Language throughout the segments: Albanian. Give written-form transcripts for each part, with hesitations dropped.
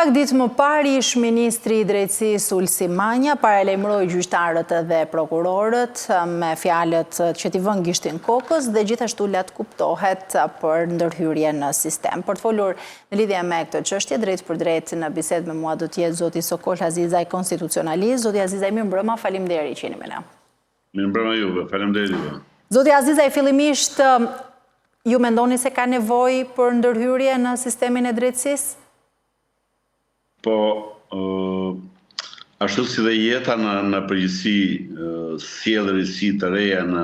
Pak ditë më parë, ish-ministri i Drejtësisë Ulsi Manja paralajmëroi gjyqtarët dhe prokurorët me fjalët që t'i vënë gishtin kokës dhe gjithashtu let kuptohet për ndërhyrje në sistem. Për të folur në lidhje me këtë çështje, drejt për drejt në bisedë me mua do të jetë zoti Sokol Azizaj, konstitucionalist. Zoti Azizaj, mirëmbrëma, faleminderit që jeni me ne. Mirëmbrëma juve, faleminderit juve. Zoti Azizaj, fillimisht ju mendoni se ka nevojë për ndërhyrje në sistemin e drejtësisë? Po, ashtu si dhe jeta në përgjithësi sjellë risi të reja në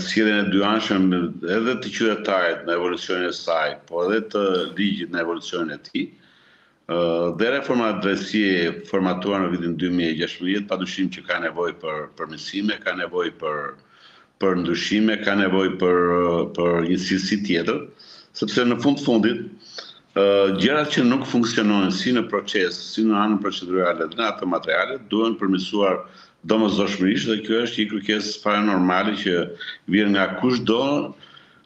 sjelljen e dyanshme edhe të qytetarit në evolucionin e saj, po edhe të ligjit në evolucionin e tij. Dhe reforma e drejtësisë formatuar në vitin 2016, padyshim që ka nevojë për përmirësime, ka nevojë për ndryshime, ka nevojë për një cilësi tjetër, sepse në fundit gjërat që nuk funksionojnë si në proces, si në anën procedurale dhe në ato materiale, duhen përmirësuar domosdoshmërisht dhe kjo është një kërkesë paranormale që vjen nga kushdo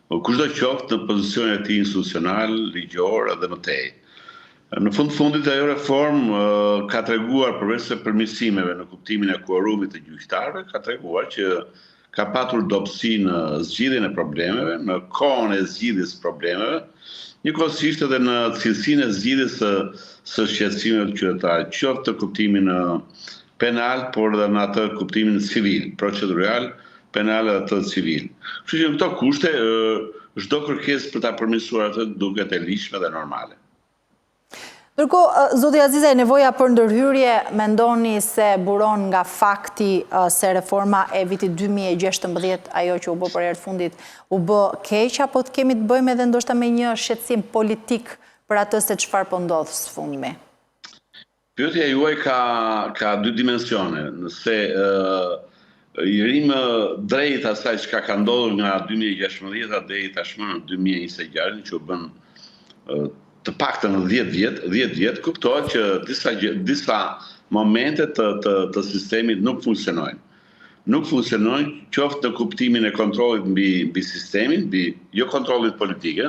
qoftë në pozicionin e tij institucional, ligjor dhe më tej. Në fundit ajo reformë ka treguar përveç se përmirësimeve në kuptimin e kuorumit të gjyqtarëve, ka treguar që ka patur dobësi në zgjidhjen e problemeve, në kohën e zgjidhjes problemeve, njëkohësisht edhe në cilësinë e zgjidhjes së shqetësimeve të qytetarit, qoftë të kuptimin penal, por edhe në atë kuptimin civil, procedural, penal dhe atë civil. Kështu që në këto kushte, çdo kërkesë për ta përmirësuar atë duket e lishme dhe normale. Ndërkohë, zoti Azizaj, nevoja për ndërhyrje mendoni se buron nga fakti se reforma e vitit 2016, ajo që u bë për herë të fundit, u bë keq, apo të kemi të bëjmë edhe ndoshta me një shqetësim politik për atë se çfarë po ndodh së fundmi? Pyetja juaj ka dy dimensione. Nëse i rimë drejt asaj çka ka ndodhur nga 2016 deri tashmë në 2026, që u bën të paktën 10 vjet, kuptohet që disa momente të sistemit nuk funksionojnë. Nuk funksionojnë qoftë në kuptimin e kontrollit mbi sistemin, jo kontrollit politike,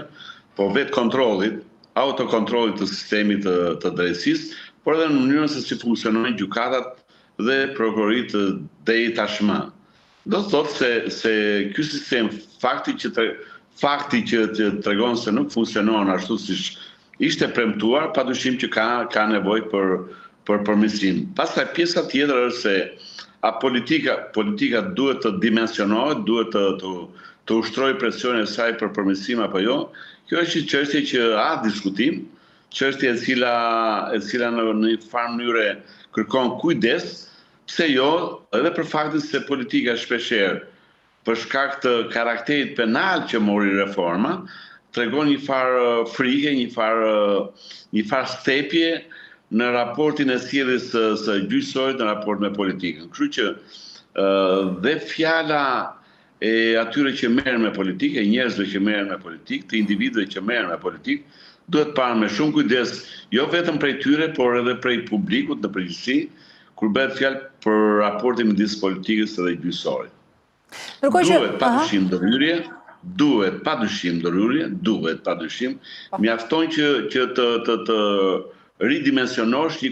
po vetë kontrollit, autokontrollit të sistemit të drejtësisë, por edhe në mënyrën se si funksionojnë gjykatat dhe prokuroritë deri tashmë. Do të thotë se ky sistem fakti që tregon se nuk funksionon ashtu siç ishte premtuar, padyshim që ka nevojë për përmirësim. Pastaj pjesa tjetër është se politika duhet të dimensionohet, duhet të ushtrojë presionin e saj për përmirësim apo jo. Kjo është një çështje që diskutim, çështje e cila në një farë mënyre kërkon kujdes, pse jo, edhe për faktin se politika shpeshherë për shkak të karakterit penal që mori reforma, tregon një farë frike, një farë stepje në raportin e sjelljes së gjyqësorit në raport me politikën. Kështu që dhe fjala e atyre që merren me politikë, e njerëzve që merren me politikë, të individëve që merren me politikë, duhet parë me shumë kujdes, jo vetëm prej tyre, por edhe prej publikut në përgjithësi, kur bëhet fjalë për raportin midis politikës dhe gjyqësorit. Duhet padyshim ndërhyrje, mjafton që të ridimensionosh një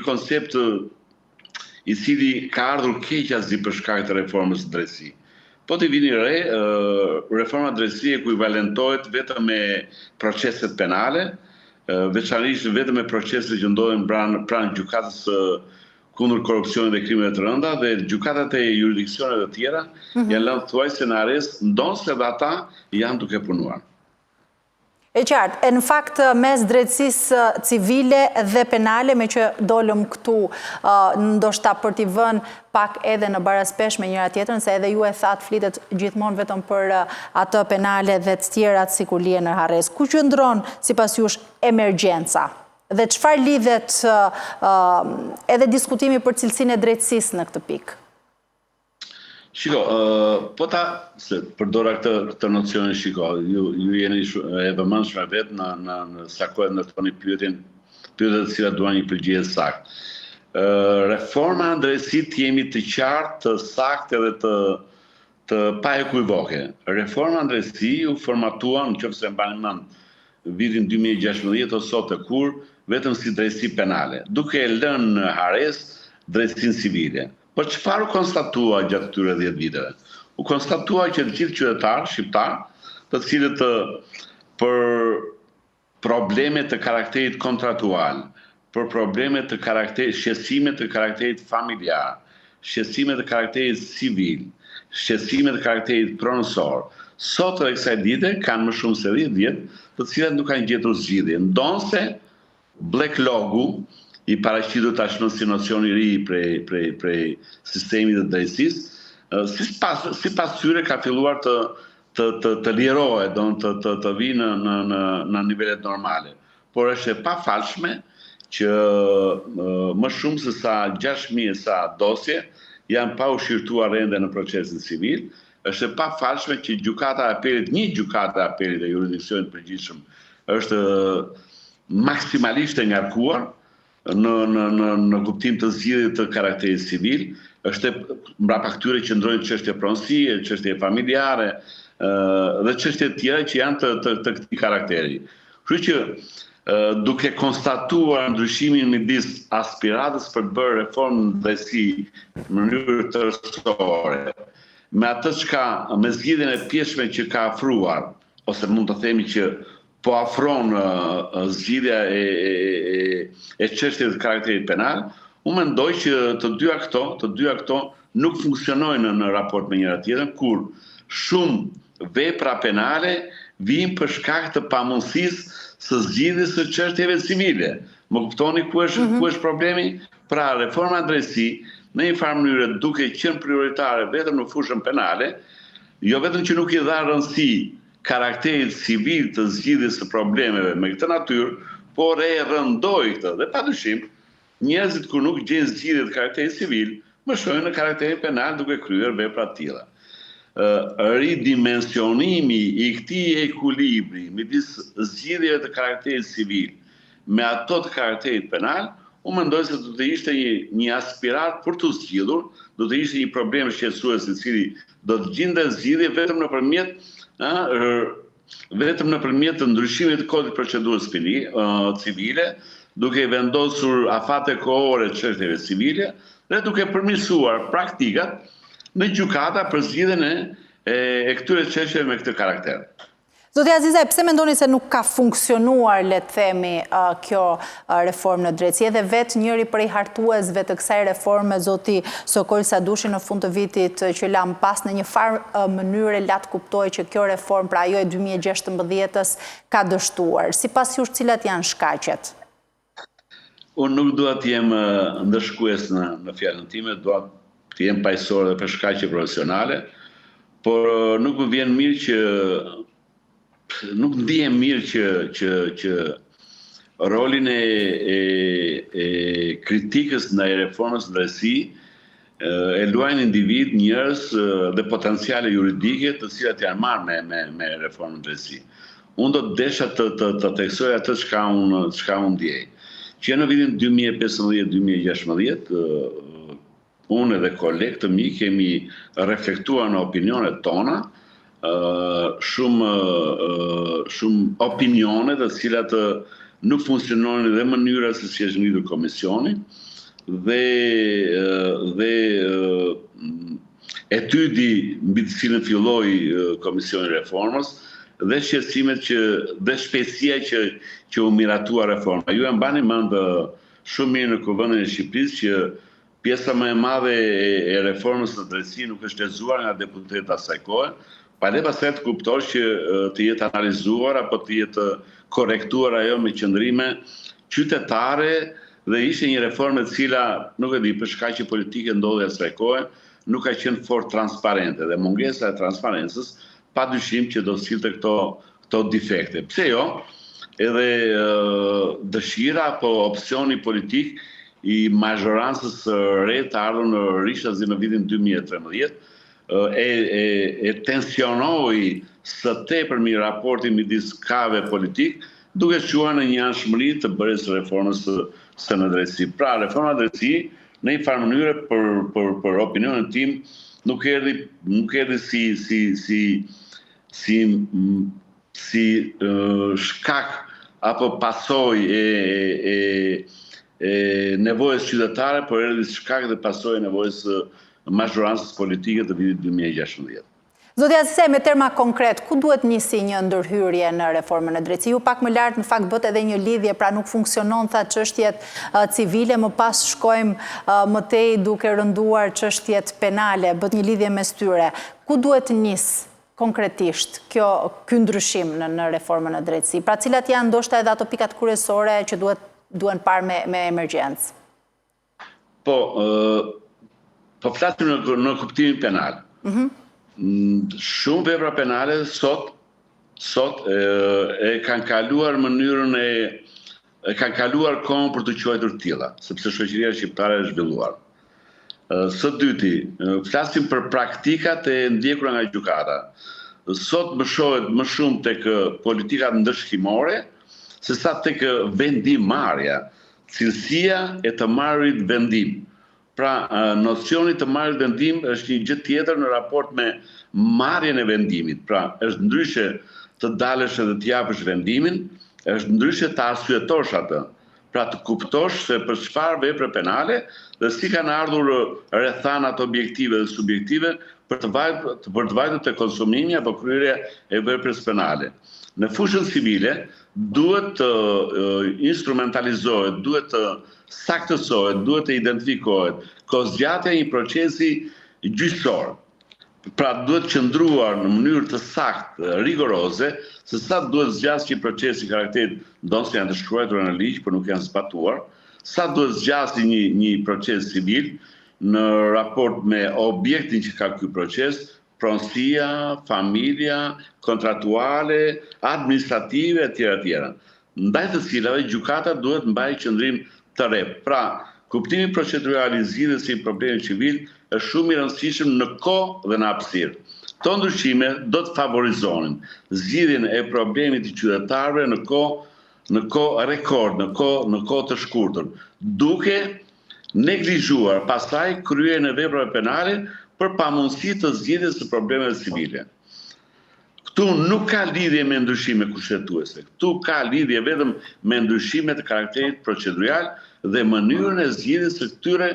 koncept i cili ka ardhur keqasi për shkak të reformës së drejtësisë. Po të vini re, reforma e drejtësisë ekuivalentohet vetëm me proceset penale, veçanërisht vetëm me proceset që ndodhen pranë gjykatës kundër korrupsionit dhe krimeve të rënda, dhe gjykatat e jurisdiksioneve të tjera janë lënë thuajse në arrest, ndoshta edhe ata janë duke punuar. E qartë, në fakt mes drejtësisë civile dhe penale, me që dolëm këtu ndoshta për t'i vënë pak edhe në baraspesh me njëra tjetrën, se edhe ju e thatë flitet gjithmonë vetëm për atë penale dhe të tjerat si kur lihen në arrest. Ku qëndron sipas jush emergjenca? Dhe çfarë lidhet edhe diskutimi për cilësinë e drejtësisë në këtë pikë? Shiko, po se përdora këtë nocionin, shiko, ju jeni e vëmendshme vetë në sa kohë ndërtoni pyetjet të cilat duan një përgjigje saktë. Reforma e drejtësisë jemi të qartë, të saktë edhe të pa ekuivoke. Reforma e drejtësisë u formatua, nëse mbani mend, vitin 2016 ose sot të kur, vetëm si drejtësi penale, duke lënë në hares drejtësinë civile. Por çfarë u konstatua gjatë këtyre 10 viteve? U konstatua që të gjithë qytetarë shqiptar, të cilët për probleme të karakterit kontratual, për probleme të karakterit, shqetësime të karakterit familjar, shqetësime të karakterit civil, shqetësime të karakterit pronësor, sot dhe kësaj dite kanë më shumë se 10 vjetë, të cilat nuk kanë gjetur zgjidhje. Ndonse backlogu i paraqitur tashmë si nocion i ri prej sistemit të drejtësisë, sipas tyre ka filluar të lirohet, të vinë në nivelet normale. Por është e pafalshme që më shumë se sa 6.000 sa dosje janë pa u shqyrtuar ende në procesin civil. Është e pafalshme që gjykata e apelit, një gjykata e apelit e jurisdiksionit përgjithshëm është maksimalisht e ngarkuar në kuptim të zgjidhjes të karakterit civil, është mbrapa këtyre që ndrojnë çështje pronësie, çështje familjare dhe çështje tjera që janë të këtij karakteri. Kështu që duke konstatuar ndryshimin midis aspiratës për të bërë reformë në drejtësi në mënyrë tërësore, me atë çka me zgjidhjen e pjeshme që ka afruar, ose mund të themi që po afron zgjidhja e çështjes të karakterit penal, unë mendoj që të dyja këto nuk funksionojnë në raport me njëra tjetrën, kur shumë vepra penale vijnë për shkak të pamundësisë së zgjidhjes së çështjeve civile. Më kuptoni ku është problemi? Pra reforma e drejtësisë në një farë mënyrë duke qenë prioritare vetëm në fushën penale, jo vetëm që nuk i dha rëndësi karakterit civil të zgjidhjes së problemeve me këtë natyrë, por e rëndoi këtë. Dhe padyshim, njerëzit kur nuk gjejnë zgjidhje të karakterit civil, më shkojnë në karakterin penal duke kryer vepra të tilla. Ridimensionimi i këtij ekuilibri midis zgjidhjeve të karakterit civil me ato të karakterit penal, unë mendoj se do të ishte një aspirat për të zgjidhur, do të ishte një problem shqetësues i cili do të gjinte zgjidhje vetëm nëpërmjet të ndryshimit të kodit procedurës civile, duke vendosur afate kohore të çështjeve civile dhe duke përmirësuar praktikat në gjykata për zgjidhjen e këtyre çështjeve me këtë karakter. Zoti Azizaj, pse mendoni se nuk ka funksionuar, le të themi, kjo reformë në drejtësi? Edhe vetë njëri prej hartuesve të kësaj reforme, zoti Sokol Sadushi, në fund të vitit që lam pas, në një farë mënyre la të kuptoj që kjo reformë, pra ajo e 2016-ës, ka dështuar. Sipas jush, cilat janë shkaqet? Unë nuk dua të jem ndëshkues në fjalën time, dua të jem paqësor dhe për shkaqe profesionale, por nuk më vjen mirë që nuk ndihem mirë që rolin e kritikës ndaj reformës së drejtësisë e luajnë individ, njerëz dhe potenciale juridike të cilat janë marrë me reformën e drejtësisë. Unë do të desha të theksoj atë çka unë ndjej. Që në vitin 2015-2016 unë dhe kolegë të mi kemi reflektuar në opinionet tona shumë opinione të cilat nuk funksionojnë dhe mënyra se si është ngritur komisioni dhe etydi mbi të cilën filloi komisioni reformës dhe shqetësimet dhe shpejtësia që u miratua reforma. Ju e mbani mend shumë mirë në Kuvendin e Shqipërisë që pjesa më e madhe e reformës së drejtësisë nuk është lexuar nga deputetët asaj kohe, pa dhe pastaj të kuptosh që të jetë analizuar apo të jetë korektuar ajo me qëndrime qytetare dhe ishte një reformë e cila, nuk e di, për shkaqe politike ndodhi asaj kohe, nuk ka qenë fort transparente dhe mungesa e transparencës padyshim që do sillte këto defekte. Pse jo? Edhe dëshira apo opsioni politik i mazhorancës re të ardhur në Rishtazi në vitin 2013 e tensionoi së tepërmi raportin midis kave politik, duke shuar në një anshmëri të bërjes së reformës së në drejtësi. Pra, reforma drejtësi, në një farë mënyrë për opinionin tim, nuk erdhi si si shkak apo pasojë e nevojës qytetare, por edhe shkak dhe pasojë e nevojës mazhorancës politike të vitit 2016. Zotja Asise, me terma konkret, ku duhet nisi një ndërhyrje në reformën e drejtësisë? Ju pak më lart në fakt bët edhe një lidhje, pra nuk funksionon tha çështjet civile, më pas shkojmë më tej duke rënduar çështjet penale, bët një lidhje mes tyre. Ku duhet nis konkretisht ky ndryshim në reformën e drejtësisë? Pra cilat janë ndoshta edhe ato pikat kryesore që duhen parë me emergjencë? Po flasim në kuptimin penal. Shumë vepra penale sot e kanë kaluar mënyrën e kanë kaluar kohën për të quajtur tilla, sepse shoqëria shqiptare është zhvilluar. Së dyti, flasim për praktikat e ndjekura nga gjykata. Sot më shohet më shumë tek politikat ndëshkimore sesa tek vendimmarrja, cilësia e të marrit vendim. Pra, nocioni të marrë vendim është një gjë tjetër në raport me marrjen e vendimit. Pra, është ndryshe të dalësh edhe të japësh vendimin, është ndryshe të arsyetosh atë. Pra, të kuptosh se për çfarë vepre penale dhe si kanë ardhur rrethanat objektive dhe subjektive për të vajtur te konsumimi apo kryerja e veprës penale. Në fushën civile duhet të instrumentalizohet, duhet të saktësohet, duhet të identifikohet kohëzgjatja e një procesi gjyqësor. Pra duhet qëndruar në mënyrë të saktë, rigoroze, se sa duhet zgjasë një procesi karakterit, ndonë janë të shkruar në ligj, por nuk janë zbatuar, sa duhet zgjasë një proces civil në raport me objektin që ka ky proces, pronësia, familja, kontratuale, administrative, etj. Ndaj të cilave gjykata duhet mbajë qëndrim të re. Pra, kuptimi procedural i zgjidhjes së problemit civil është shumë i rëndësishëm në kohë dhe në hapësirë. Këto ndryshime do të favorizonin zgjidhjen e problemit të qytetarëve në kohë rekord, në kohë të shkurtër, duke neglizhuar pastaj kryerjen e veprave penale për pamundësi të zgjidhjes së problemeve civile. Këtu nuk ka lidhje me ndryshime kushtetuese. Këtu ka lidhje vetëm me ndryshime të karakterit procedural dhe mënyrën e zgjidhjes së këtyre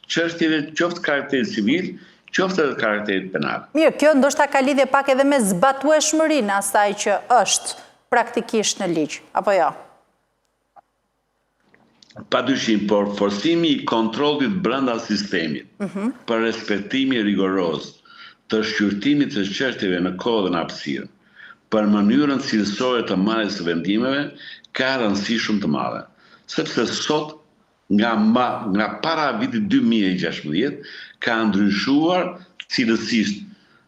çështjeve, qoftë karakteri civil, qoftë edhe karakterit penal. Mirë, kjo ndoshta ka lidhje pak edhe me zbatueshmërinë asaj që është praktikisht në ligj, apo jo? Padyshim, por forsimi i kontrollit brenda sistemit për respektimi rigoroz të shqyrtimit të çështjeve në kohë dhe në hapësirë, për mënyrën cilësore të marrjes së vendimeve, ka rëndësi shumë të madhe. Sepse sot, nga para vitit 2016, ka ndryshuar cilësisht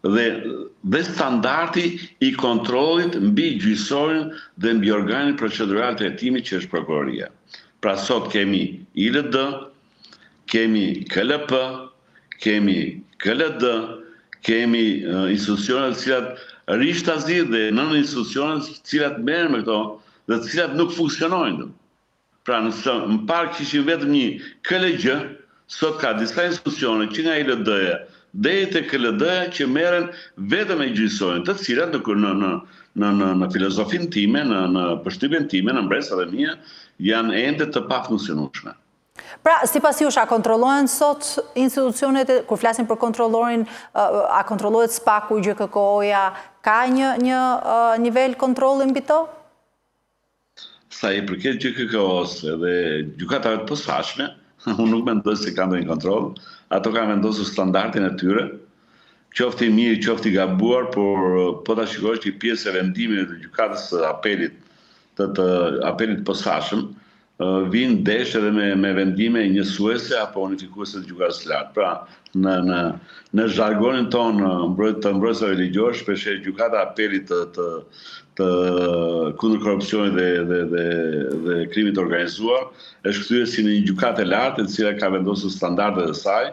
dhe standardi i kontrollit mbi gjyqësorin dhe mbi organin procedural të hetimit që është prokuroria. Pra sot kemi ILD, kemi KLP, kemi KLD, kemi institucionet të cilat rishtazi dhe nën institucionet të cilat merren me këto dhe të cilat nuk funksionojnë. Pra në parë kishim vetëm një KLG, sot ka disa institucione që nga ILD-ja deri te KLD-ja që merren vetëm me gjyqësorin, të cilat në filozofinë time, në përshtypjen time, në mbresat e mia, janë ende të pafunksionueshme. Pra, sipas jush, a kontrollohen sot institucionet, kur flasim për kontrollorin, a kontrollohet SPAK-u, GKK-ja, ka një nivel kontrolli mbi to? Sa i përket GKK-s dhe gjykatave të posaçme, unë nuk mendoj se ka ndonjë kontroll, ato kanë vendosur standardin e tyre, qoftë i mirë, qoftë i gabuar, por po ta shikosh që pjesë e vendimeve të gjykatës së apelit të posaçëm vinë desh edhe me vendime njësuese apo unifikuese të gjykatës së lartë. Pra, në zhargonin tonë të mbrojtësave ligjor, shpesh gjykata e apelit të kundër korrupsionit dhe krimit të organizuar është kthyer si në një gjykatë e lartë, e cila ka vendosur standardet e saj,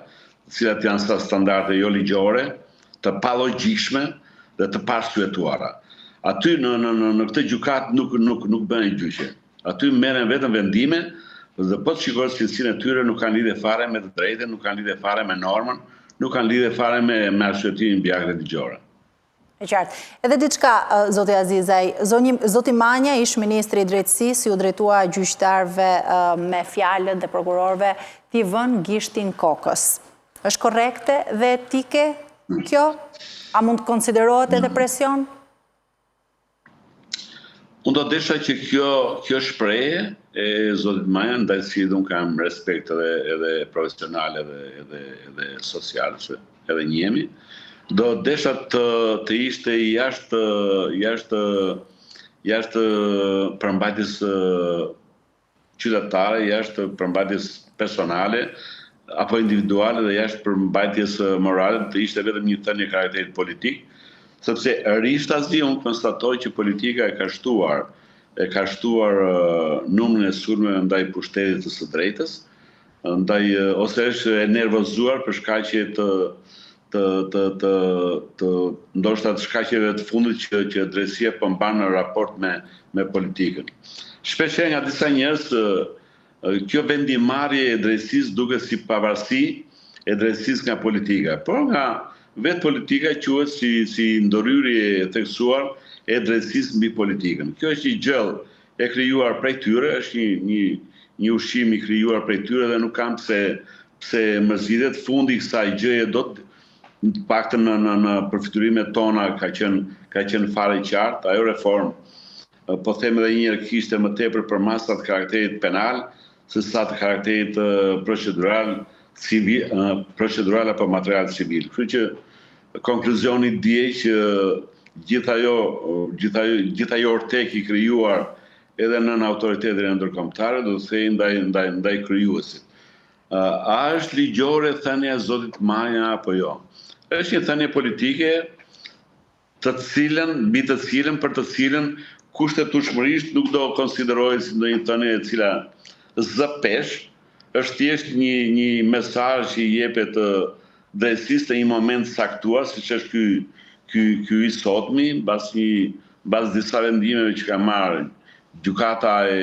të cilat janë standarde jo ligjore, të palogjikshme dhe të parsyetuara. Aty në këtë gjykat nuk bëhen gjyqje. Aty merren vetëm vendime dhe po të shikosh cilësinë e tyre nuk kanë lidhje fare me të drejtën, nuk kanë lidhje fare me normën, nuk kanë lidhje fare me arsyetimin mbi aktet ligjore. E qartë. Edhe diçka, zoti Azizaj, zoti Manja, ish ministri i drejtësisë, ju drejtua gjyqtarëve me fjalët dhe prokurorëve t'i vënë gishtin kokës. Është korrekte dhe etike kjo? A mund të konsiderohet edhe presion? Unë do desha që kjo shprehje e zotit Manja, ndaj si unë kam respekt edhe profesional edhe social, edhe njemi, do desha të ishte jashtë përmbajtjes qytetare, jashtë përmbajtjes personale apo individuale dhe jashtë përmbajtjes morale, të ishte vetëm një thënie karakterit politik, sepse rishtazi unë konstatoj që politika e ka shtuar numrin e sulmeve ndaj pushtetit të së drejtës, ose është e nervozuar për shkaqe ndoshta të shkaqeve të fundit që drejtësia po mban në raport me politikën. Shpesh nga disa njerëz kjo vendimarrje e drejtësisë duket si pavarësi e drejtësisë nga politika, por nga vetë politika quhet si ndorhyrje e theksuar e drejtësisë mbi politikën. Kjo është një gjë e krijuar prej tyre, është një ushqim i krijuar prej tyre dhe nuk kam pse mërzitet. Fundi i kësaj gjëje do të paktën në përfiturimet tona ka qenë fare i qartë. Ajo reformë, po them edhe një herë, kishte më tepër për masa të karakterit penal se sa të karakterit procedural apo material civil. Kështu që konkluzioni dje që gjithë ajo ortek i krijuar edhe nën autoritetet e ndërkombëtare do të thejë ndaj krijuesit. A është ligjore thënia e zotit Manja apo jo? Është një thënie politike mbi të cilën kushtetueshmërisht nuk do konsiderohet si ndonjë thënie e cila zë pesh, është thjesht një mesazh që i jepet drejtësisë në një moment saktuar, siç është ky i sotmi, mbas disa vendimeve që ka marrë gjykata e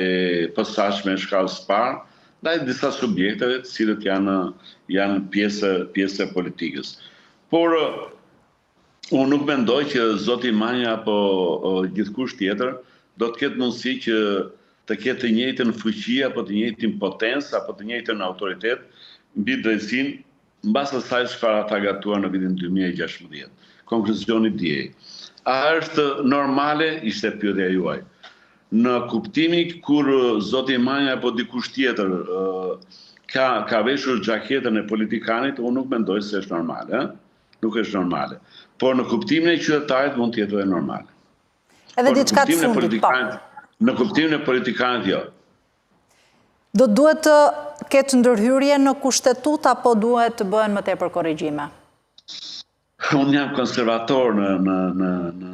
posaçme e shkallës së parë, ndaj disa subjekteve të cilët janë pjesë e politikës. Por unë nuk mendoj që zoti Manja apo gjithkush tjetër do të ketë mundësi që të ketë të njëjtën fuqi apo të njëjtin potencë apo të njëjtën autoritet mbi drejtësinë mbas asaj çfarë ata gatuan në vitin 2016. Konkluzioni dje. A është normale? Ishte pyetja juaj. Në kuptimin kur zoti Manja apo dikush tjetër ka veshur xhaketën e politikanit, unë nuk mendoj se është normale, Nuk është normale. Por në kuptimin e qytetarit mund të jetë edhe normale. Edhe diçka të fundit, po. Në kuptimin e politikanit, jo. Do duhet të ketë ndërhyrje në kushtetut apo duhet të bëhen më tepër korrigjime? Unë jam konservator në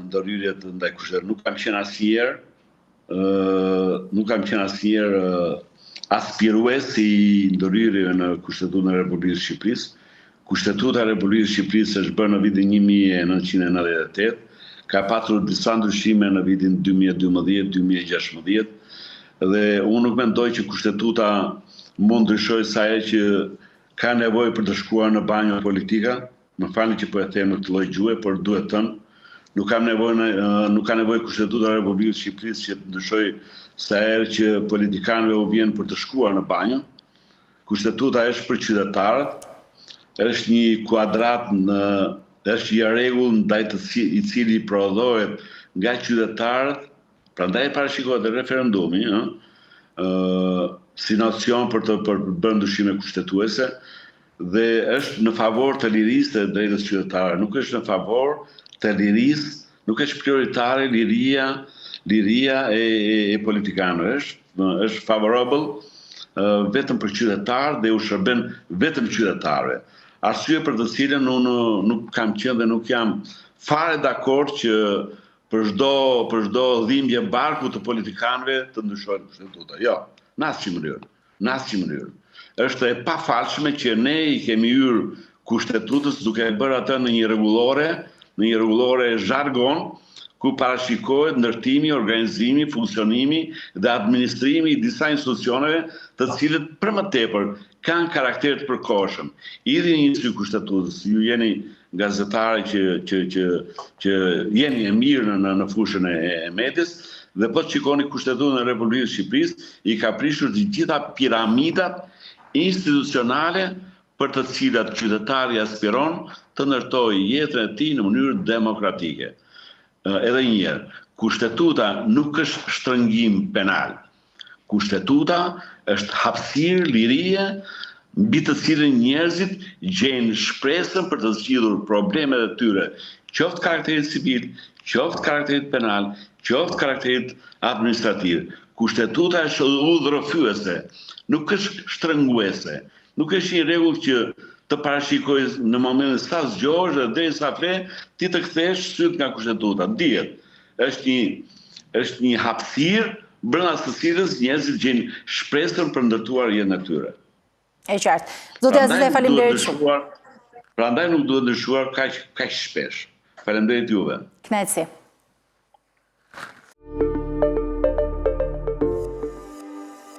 ndërhyrjet ndaj kushtetit. Nuk kam qenë asnjëherë aspirues i ndërhyrjeve në Kushtetutën e Republikës së Shqipërisë. Kushtetuta e Republikës së Shqipërisë është bërë në vitin 1998, ka patur disa ndryshime në vitin 2012-2016, dhe unë nuk mendoj që kushtetuta mund ndryshojë sa herë që ka nevojë për të shkuar në banjo politika. Më falni që po e them në këtë lloj gjuhë, por duhet thënë, nuk ka nevojë kushtetuta e Republikës së Shqipërisë që të ndryshojë sa herë që politikanëve u vjen për të shkuar në banjo. Kushtetuta është për qytetarët. Është një kuadrat është një rregull ndaj i cili prodhohet nga qytetarët, prandaj parashikohet edhe referendumi, si nocion për të bërë ndryshime kushtetuese, dhe është në favor të lirisë të drejtës qytetare, nuk është në favor të lirisë, nuk është prioritare liria e politikanëve, është favorable vetëm për qytetarë dhe u shërben vetëm qytetarëve. Arsye për të cilën unë nuk kam qenë dhe nuk jam fare dakord që për çdo dhimbje barku të politikanëve të ndryshohet kushtetuta. Jo, në asnjë mënyrë. Është e pafalshme që ne i kemi hyrë kushtetutës duke bërë atë në një rregullore zhargon, ku parashikohet ndërtimi, organizimi, funksionimi dhe administrimi i disa institucioneve të cilët për më tepër kanë karakter të përkohshëm. Idhni një kushtetues, ju jeni gazetare që jeni e mirë në fushën e medias, dhe po të shikoni Kushtetutën e Republikës Shqipërisë, i ka prishur të gjitha piramidat institucionale për të cilat qytetari aspiron të ndërtojë jetën e tij në mënyrë demokratike. Edhe një herë, Kushtetuta nuk është shtrëngim penal. Kushtetuta është hapësirë, lirie, mbi të cilën njerëzit gjejnë shpresën për të zgjidhur problemet e tyre, qoftë karakterit civil, qoftë karakterit penal, qoftë karakterit administrativ. Kushtetuta është udhërrëfyese, nuk është shtrënguese. Nuk është një rregull që të parashikoj në momentin sa zgjohesh dhe derisa fle, ti të kthesh syt nga Kushtetuta. Dihet, është një hapësirë brenda së cilës njerëzit gjejnë shpresën për ndërtuar jetën e tyre. E qartë. Zotja Azize, faleminderit shumë. Prandaj nuk duhet ndryshuar kaq shpesh. Faleminderit juve. Kënaqësi.